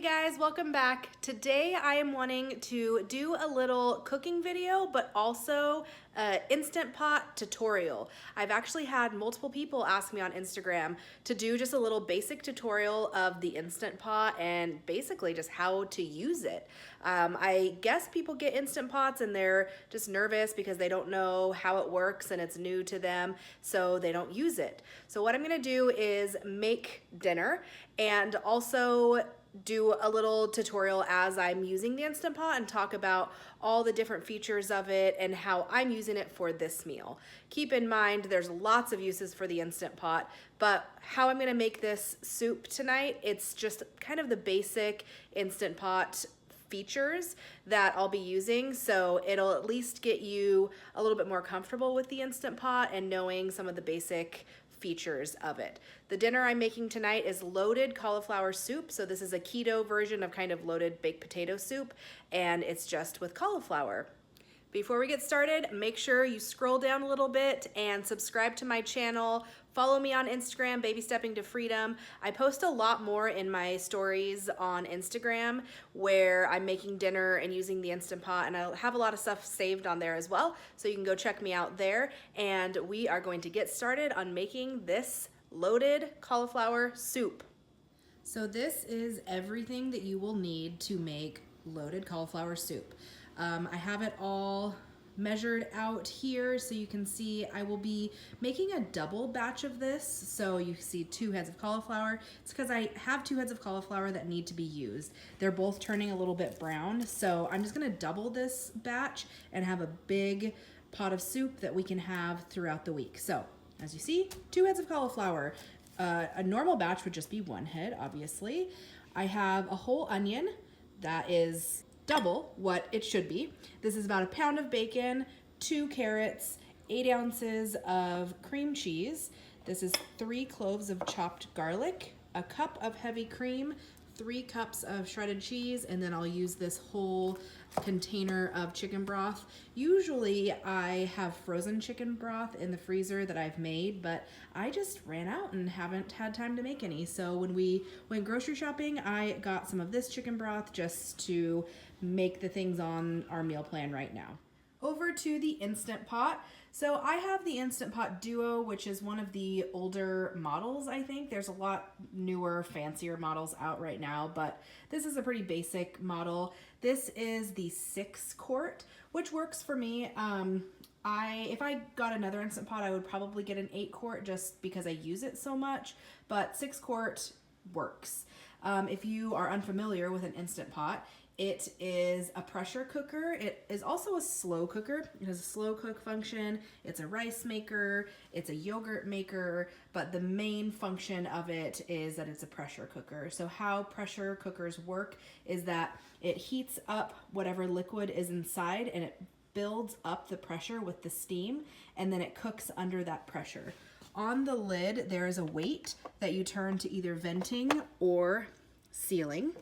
Guys, welcome back. Today I am wanting to do a little cooking video, but also an Instant Pot tutorial. I've actually had multiple people ask me on Instagram to do just a little basic tutorial of the Instant Pot and basically just how to use it. I guess people get Instant Pots and they're just nervous because they don't know how it works and it's new to them, so they don't use it. So what I'm gonna do is make dinner and also do a little tutorial as I'm using the Instant Pot and talk about all the different features of it and how I'm using it for this meal. Keep in mind there's lots of uses for the Instant Pot, but how I'm gonna make this soup tonight, it's just kind of the basic Instant Pot features that I'll be using, so it'll at least get you a little bit more comfortable with the Instant Pot and knowing some of the basic features of it. The dinner I'm making tonight is loaded cauliflower soup. So this is a keto version of kind of loaded baked potato soup, and it's just with cauliflower. Before we get started, make sure you scroll down a little bit and subscribe to my channel. Follow me on Instagram, Baby Stepping to Freedom. I post a lot more in my stories on Instagram where I'm making dinner and using the Instant Pot, and I have a lot of stuff saved on there as well, so you can go check me out there. And we are going to get started on making this loaded cauliflower soup. So this is everything that you will need to make loaded cauliflower soup. I have it all measured out here so you can see I will be making a double batch of this. So you see 2 heads of cauliflower. It's because I have 2 heads of cauliflower that need to be used. They're both turning a little bit brown, so I'm just gonna double this batch and have a big pot of soup that we can have throughout the week. So as you see, 2 heads of cauliflower. A normal batch would just be 1 head, obviously. I have a whole onion that is double what it should be. This is about 1 pound of bacon, 2 carrots, 8 ounces of cream cheese. This is 3 cloves of chopped garlic, a cup of heavy cream, 3 cups of shredded cheese, and then I'll use this whole container of chicken broth. Usually I have frozen chicken broth in the freezer that I've made, but I just ran out and haven't had time to make any. So when we went grocery shopping, I got some of this chicken broth just to make the things on our meal plan right now. Over to the Instant Pot. So I have the Instant Pot Duo, which is one of the older models, I think. There's a lot newer, fancier models out right now, but this is a pretty basic model. This is the 6 quart, which works for me. If I got another Instant Pot, I would probably get an 8 quart just because I use it so much, but 6 quart works. If you are unfamiliar with an Instant Pot, it is a pressure cooker. It is also a slow cooker. It has a slow cook function. It's a rice maker. It's a yogurt maker. But the main function of it is that it's a pressure cooker. So how pressure cookers work is that it heats up whatever liquid is inside and it builds up the pressure with the steam, and then it cooks under that pressure. On the lid, there is a weight that you turn to either venting or sealing.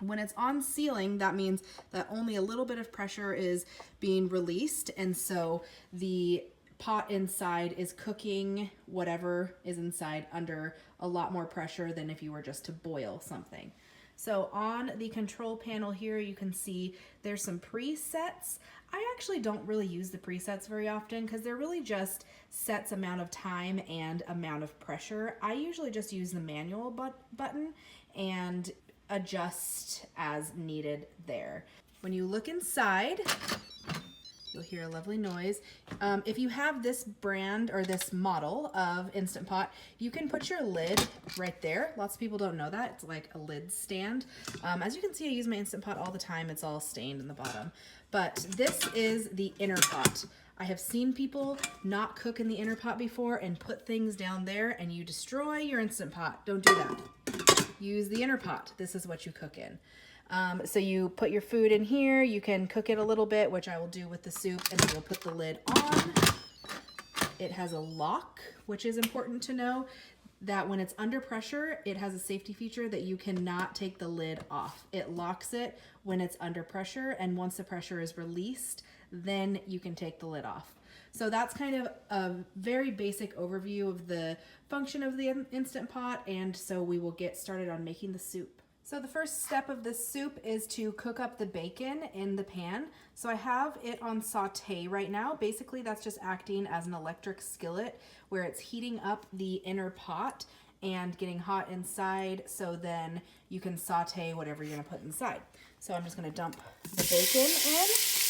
When it's on sealing, that means that only a little bit of pressure is being released, and so the pot inside is cooking whatever is inside under a lot more pressure than if you were just to boil something. So on the control panel here, you can see there's some presets. I actually don't really use the presets very often because they're really just sets amount of time and amount of pressure. I usually just use the manual button and adjust as needed there. When you look inside, you'll hear a lovely noise. If you have this brand or this model of Instant Pot, you can put your lid right there. Lots of people don't know that. It's like a lid stand. As you can see, I use my Instant Pot all the time. It's all stained in the bottom. But this is the inner pot. I have seen people not cook in the inner pot before and put things down there, and you destroy your Instant Pot. Don't do that. Use the inner pot. This is what you cook in. So you put your food in here. You can cook it a little bit, which I will do with the soup, and then you'll put the lid on. It has a lock, which is important to know that when it's under pressure, it has a safety feature that you cannot take the lid off. It locks it when it's under pressure, and once the pressure is released, then you can take the lid off. So that's kind of a very basic overview of the function of the Instant Pot, and so we will get started on making the soup. So the first step of this soup is to cook up the bacon in the pan. So I have it on saute right now. Basically that's just acting as an electric skillet where it's heating up the inner pot and getting hot inside, so then you can saute whatever you're gonna put inside. So I'm just gonna dump the bacon in,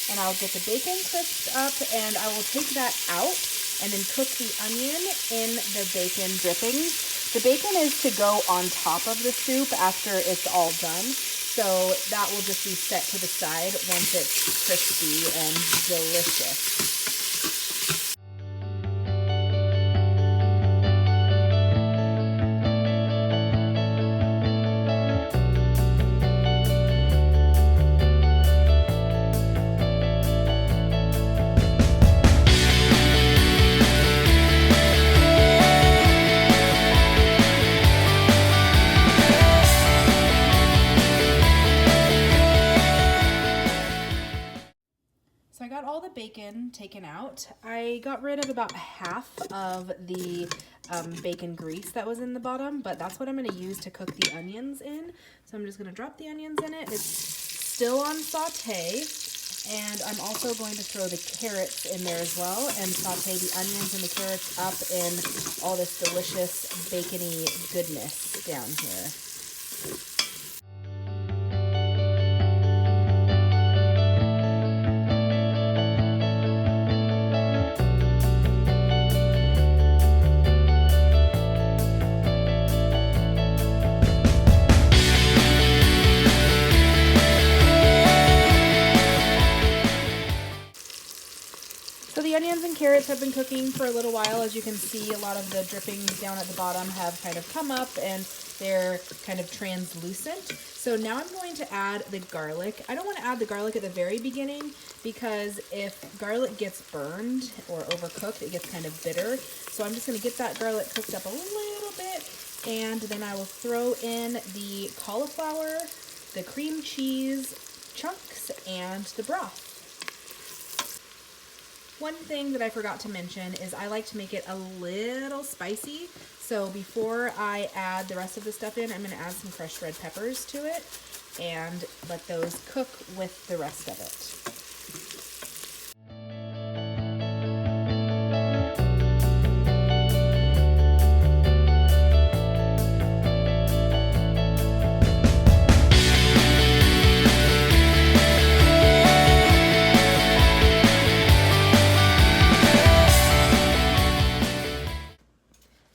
and I'll get the bacon crisped up, and I will take that out and then cook the onion in the bacon drippings. The bacon is to go on top of the soup after it's all done, so that will just be set to the side once it's crispy and delicious. So I got all the bacon taken out. I got rid of about half of the bacon grease that was in the bottom, but that's what I'm gonna use to cook the onions in. So I'm just gonna drop the onions in it. It's still on saute, and I'm also going to throw the carrots in there as well and saute the onions and the carrots up in all this delicious bacony goodness down here. So the onions and carrots have been cooking for a little while. As you can see, a lot of the drippings down at the bottom have kind of come up and they're kind of translucent. So now I'm going to add the garlic. I don't want to add the garlic at the very beginning because if garlic gets burned or overcooked, it gets kind of bitter. So I'm just going to get that garlic cooked up a little bit, and then I will throw in the cauliflower, the cream cheese chunks, and the broth. One thing that I forgot to mention is I like to make it a little spicy. So before I add the rest of the stuff in, I'm going to add some crushed red peppers to it and let those cook with the rest of it.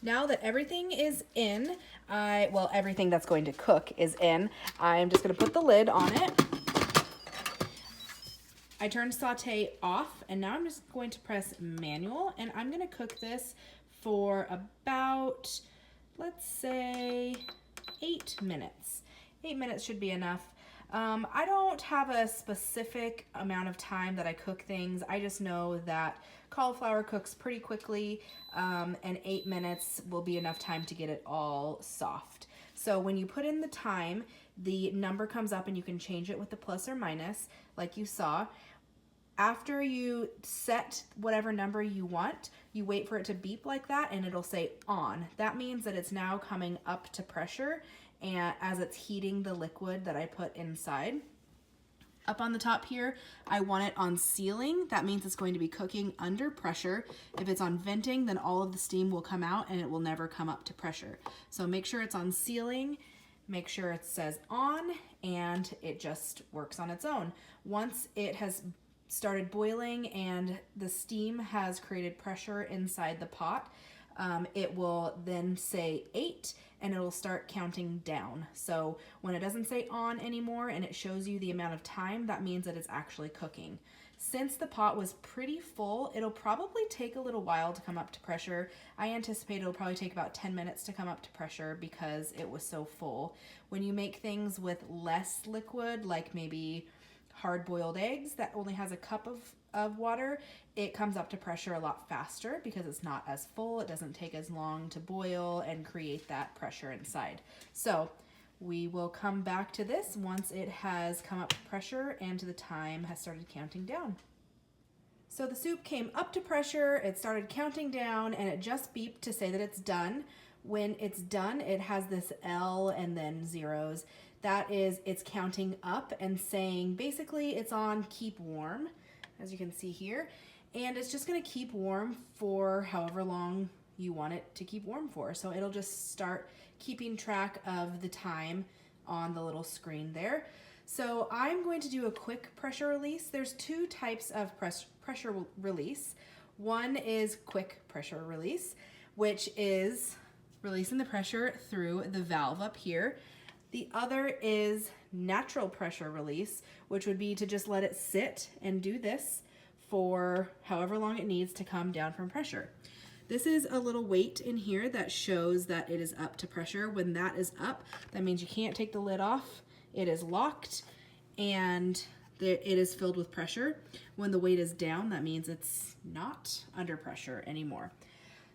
Now that everything is in, everything that's going to cook is in, I'm just going to put the lid on it. I turned saute off, and now I'm just going to press manual, and I'm going to cook this for about, let's say, 8 minutes. 8 minutes should be enough. I don't have a specific amount of time that I cook things. I just know that cauliflower cooks pretty quickly, and 8 minutes will be enough time to get it all soft. So when you put in the time, the number comes up and you can change it with the plus or minus, like you saw. After you set whatever number you want, you wait for it to beep like that and it'll say on. That means that it's now coming up to pressure, and as it's heating the liquid that I put inside. Up on the top here, I want it on sealing. That means it's going to be cooking under pressure. If it's on venting, then all of the steam will come out and it will never come up to pressure. So make sure it's on sealing, make sure it says on, and it just works on its own. Once it has started boiling and the steam has created pressure inside the pot, it will then say 8 and it'll start counting down. So when it doesn't say on anymore and it shows you the amount of time, that means that it's actually cooking. Since the pot was pretty full, it'll probably take a little while to come up to pressure. I anticipate it'll probably take about 10 minutes to come up to pressure because it was so full. When you make things with less liquid, like maybe hard-boiled eggs that only has a cup of water, it comes up to pressure a lot faster because it's not as full. It doesn't take as long to boil and create that pressure inside. So we will come back to this once it has come up to pressure and the time has started counting down. So the soup came up to pressure, it started counting down, and it just beeped to say that it's done. When it's done, it has this L and then zeros. that is, it's counting up and saying, basically it's on keep warm, as you can see here. And it's just gonna keep warm for however long you want it to keep warm for. So it'll just start keeping track of the time on the little screen there. So I'm going to do a quick pressure release. There's two types of pressure release. One is quick pressure release, which is releasing the pressure through the valve up here. The other is natural pressure release, which would be to just let it sit and do this for however long it needs to come down from pressure. This is a little weight in here that shows that it is up to pressure. When that is up, that means you can't take the lid off. It is locked and it is filled with pressure. When the weight is down, that means it's not under pressure anymore.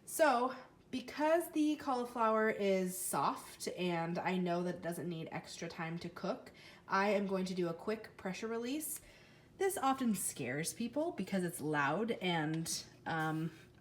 So because the cauliflower is soft and I know that it doesn't need extra time to cook, I am going to do a quick pressure release. This often scares people because it's loud and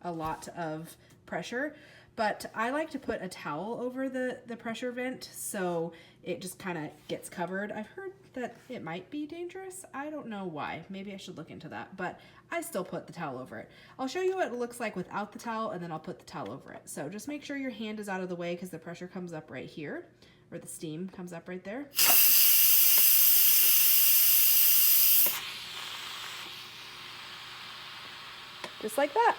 a lot of pressure, but I like to put a towel over the pressure vent so it just kind of gets covered. I've heard that it might be dangerous. I don't know why. Maybe I should look into that, but I still put the towel over it. I'll show you what it looks like without the towel, and then I'll put the towel over it. So just make sure your hand is out of the way because the pressure comes up right here, or the steam comes up right there. Just like that.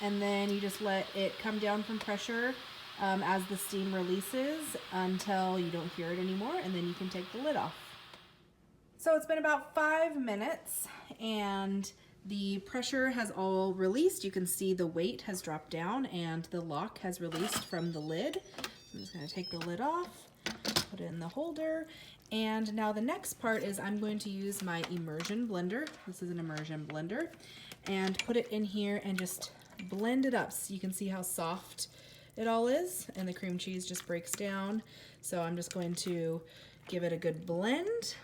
And then you just let it come down from pressure as the steam releases until you don't hear it anymore, and then you can take the lid off. So it's been about 5 minutes and the pressure has all released. You can see the weight has dropped down and the lock has released from the lid. I'm just going to take the lid off, put it in the holder, and now the next part is I'm going to use my immersion blender. This is an immersion blender, and put it in here and just blend it up so you can see how soft it all is, and the cream cheese just breaks down. So I'm just going to give it a good blend.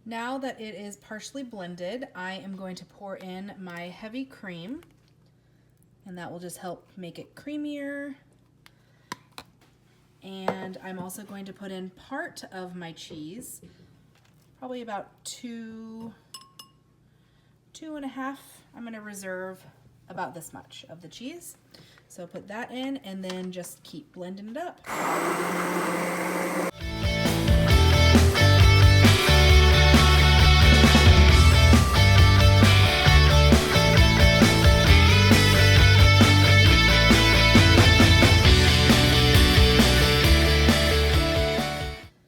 Now that it is partially blended, I am going to pour in my heavy cream, and that will just help make it creamier. And I'm also going to put in part of my cheese, probably about 2.5. I'm going to reserve about this much of the cheese. So put that in and then just keep blending it up.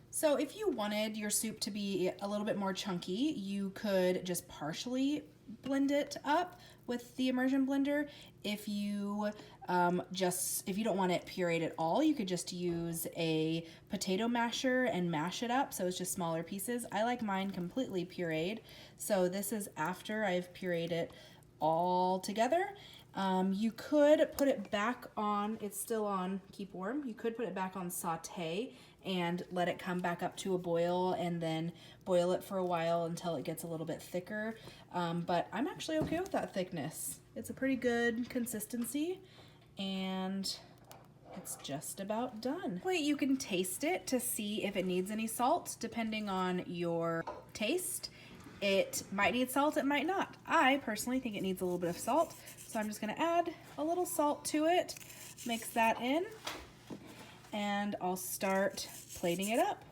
So if you wanted your soup to be a little bit more chunky, you could just partially blend it up with the immersion blender. If you if you don't want it pureed at all, you could just use a potato masher and mash it up so it's just smaller pieces. I like mine completely pureed. So this is after I've pureed it all together. You could put it back on, it's still on keep warm, you could put it back on saute and let it come back up to a boil and then boil it for a while until it gets a little bit thicker. But I'm actually okay with that thickness. It's a pretty good consistency and it's just about done. Wait, you can taste it to see if it needs any salt depending on your taste. It might need salt, it might not. I personally think it needs a little bit of salt, so I'm just gonna add a little salt to it, mix that in, and I'll start plating it up.